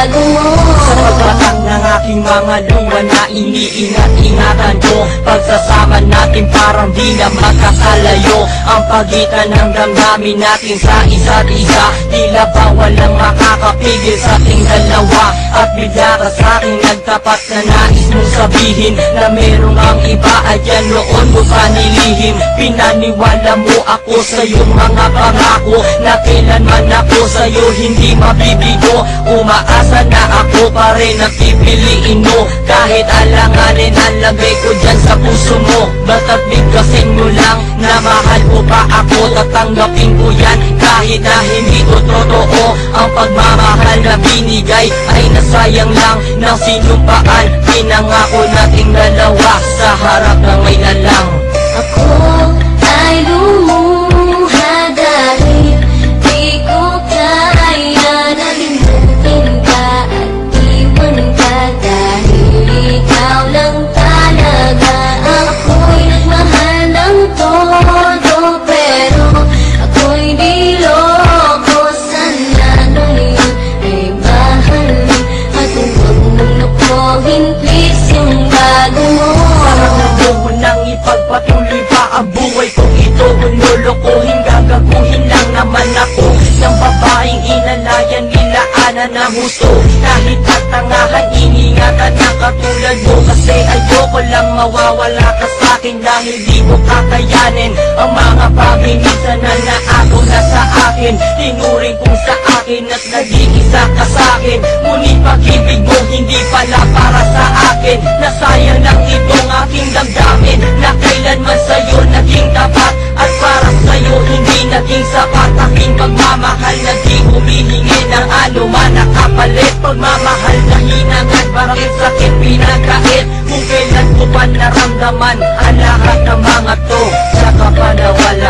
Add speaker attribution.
Speaker 1: bago mo.
Speaker 2: Sa pagbatang ng aking mga luha na iniingat-ingatan ko, pagsasama natin parang di na magkakalayo. Ang pagitan ng damdamin natin sa isa't isa, tila ba walang makakapigil sa ating dalawa. At bigla ka sa'king nagtapat na nais mong sabihin na merong ang iba, ayan noon mo pa nilihim. Pinaniwala mo ako sa iyong mga pangako, na kailanman ako sa'yo hindi mabibigo. Umaasa na ako pa rin ang pipiliin mo, kahit alanganin ang lagay ko dyan sa puso mo. Basta't bigkasin mo lang na mahal mo pa ako, tatanggapin ko yan kahit na hindi ko totoo. Ang pagmamahal na binigay ay nasayang lang ng sinumpaan. Pinangako nating dalawa sa harap ng may lalang.
Speaker 1: Ako ay lumuha dahil di ko kaya na limutin ka at iwan ka, dahil ikaw lang talaga. Ako'y nagmahal ng todo, pero ako'y di loko. Sana ngayon ay mahalin at huwag mong lukuhin, please, yung bago mo.
Speaker 2: Huwag nang ipagpatuloy pa ang buhay kong ito. Kung lulukuhin, gagaguhin lang naman ako ng babaeng inalayan nila ana na husto. Kahit katangahan, iningatan na katulad mo, kasi ayoko lang mawawala ka sa'kin dahil di ko kakayanin ang mga bagay minsan na naagaw na sa akin. Tinuring kong sa akin at naging isa ka sa'kin, ngunit pag-ibig mo hindi pala para sa akin. Nasayang lang itong aking damdamin na kailanman sa'yo naging tapat, at para sa'yo hindi naging sapat. Aking pagmamahal na di humihingi ng anuman na kapalit. Pagmamahal na hinangad, parang sakit pinagkait. Kung kailan ko pa naramdaman ang lahat ng mga to, saka pa nawala.